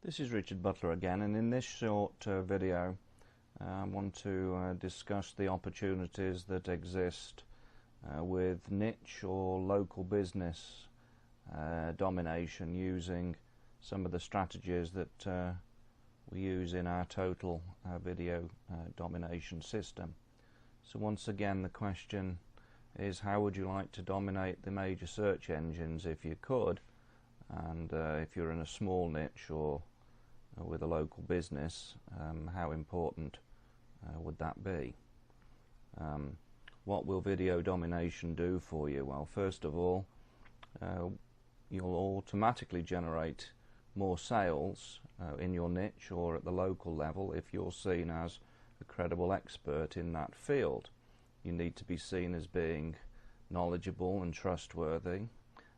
This is Richard Butler again, and in this short video I want to discuss the opportunities that exist with niche or local business domination using some of the strategies that we use in our total video domination system. So once again, the question is, how would you like to dominate the major search engines if you could? And if you're in a small niche or with a local business, how important would that be? What will video domination do for you? Well, first of all, you'll automatically generate more sales in your niche or at the local level if you're seen as a credible expert in that field. You need to be seen as being knowledgeable and trustworthy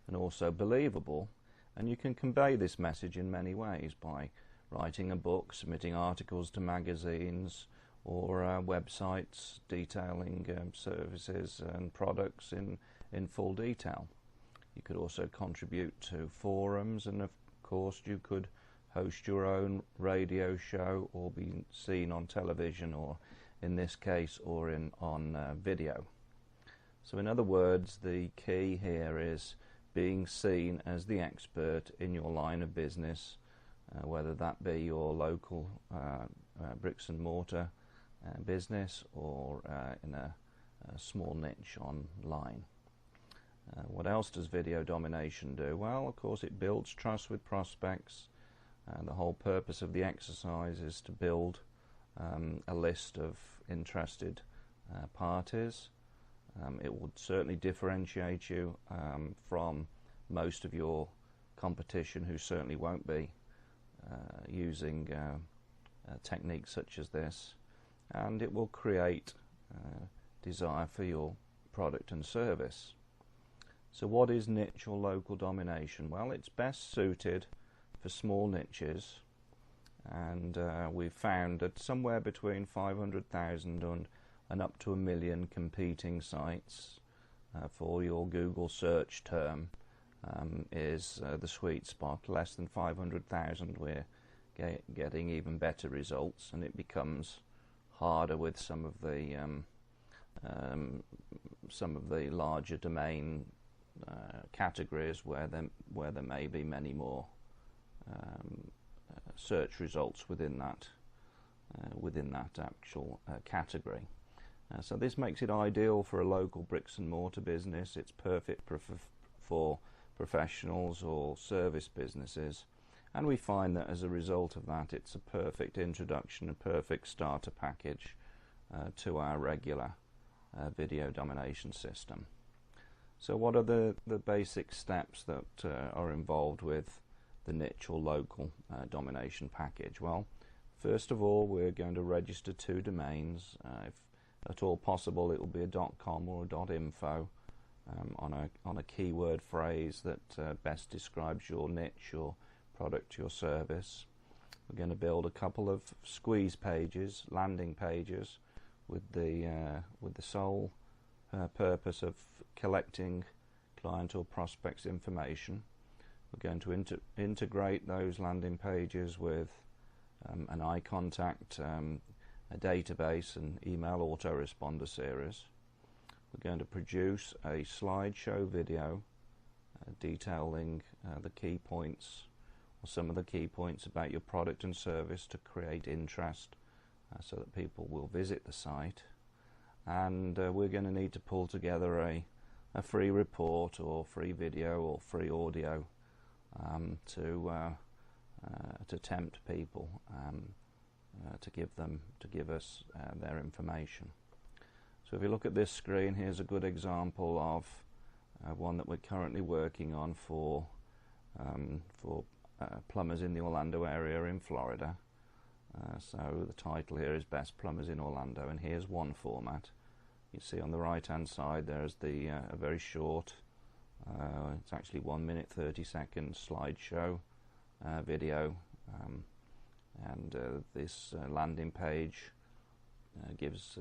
and also believable, and you can convey this message in many ways by writing a book, submitting articles to magazines or websites detailing services and products in full detail. You could also contribute to forums, and of course you could host your own radio show or be seen on television, or in this case on video. So in other words, the key here is being seen as the expert in your line of business, whether that be your local bricks and mortar business or in a small niche online. What else does video domination do? Well, of course, it builds trust with prospects. The whole purpose of the exercise is to build a list of interested parties. It would certainly differentiate you from most of your competition, who certainly won't be using techniques such as this, and it will create desire for your product and service. So what is niche or local domination? Well, it's best suited for small niches, and we've found that somewhere between 500,000 and up to 1 million competing sites for your Google search term is the sweet spot. Less than 500,000 we're getting even better results, and it becomes harder with some of the larger domain categories where there may be many more search results within that actual category. So this makes it ideal for a local bricks and mortar business. It's perfect for professionals or service businesses, and we find that as a result of that, it's a perfect introduction, a perfect starter package to our regular video domination system. So what are the basic steps that are involved with the niche or local domination package? Well, first of all, we're going to register 2 domains. If at all possible, it will be a .com or a .info on a keyword phrase that best describes your niche, your product, your service. We're going to build a couple of squeeze pages, landing pages, with the sole purpose of collecting client or prospect's information. We're going to integrate those landing pages with an iContact, a database, and email autoresponder series. We're going to produce a slideshow video detailing the key points, or some of the key points about your product and service, to create interest so that people will visit the site. And we're going to need to pull together a free report or free video or free audio to tempt people to give us their information. So if you look at this screen, here's a good example of one that we're currently working on for plumbers in the Orlando area in Florida. So the title here is Best Plumbers in Orlando, and here's one format. You see on the right hand side there's a very short, it's actually 1 minute 30 second slideshow video, and this landing page gives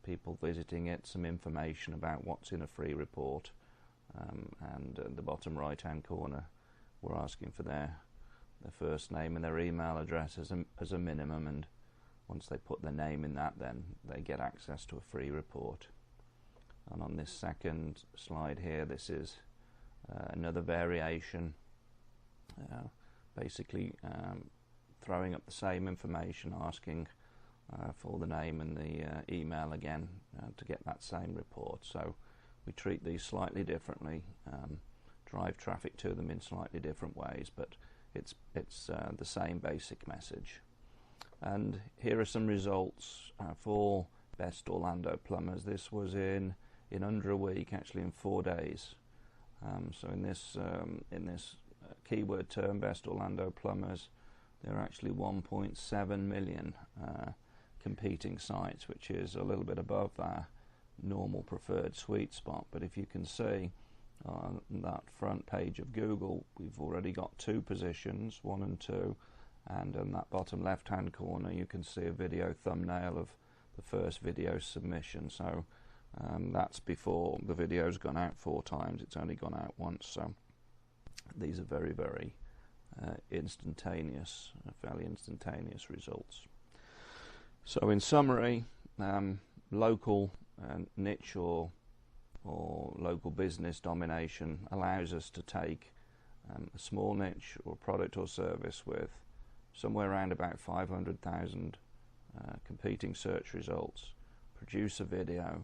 people visiting it some information about what's in a free report, and at the bottom right hand corner we're asking for their their first name and their email address as a minimum, and once they put their name in that, then they get access to a free report. And on this second slide here, this is another variation, basically throwing up the same information, asking for the name and the email again to get that same report. So we treat these slightly differently, drive traffic to them in slightly different ways, but it's the same basic message. And here are some results for Best Orlando Plumbers. This was in under a week, actually in 4 days. So in this keyword term, Best Orlando Plumbers, there are actually 1.7 million competing sites, which is a little bit above their normal preferred sweet spot. But if you can see on that front page of Google, we've already got 2 positions, 1 and 2, and in that bottom left hand corner you can see a video thumbnail of the first video submission. So that's before the video's gone out 4 times, it's only gone out once. So these are very, very instantaneous, fairly instantaneous results. So in summary, local niche or local business domination allows us to take a small niche or product or service with somewhere around about 500,000 competing search results, produce a video,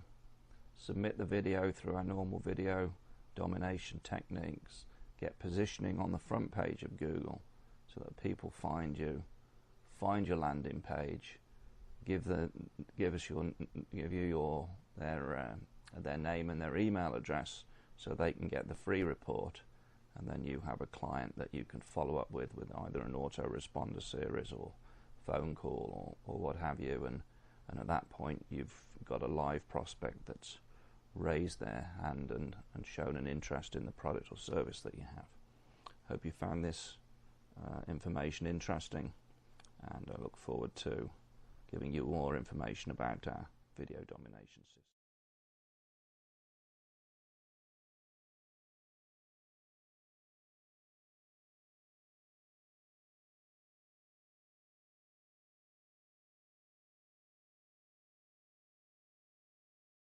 submit the video through our normal video domination techniques, get positioning on the front page of Google so that people find you, find your landing page, give you their name and their email address so they can get the free report, and then you have a client that you can follow up with either an autoresponder series or phone call or what have you, and at that point you've got a live prospect that's raised their hand and shown an interest in the product or service that you have. Hope you found this information interesting, and I look forward to giving you more information about our video domination system.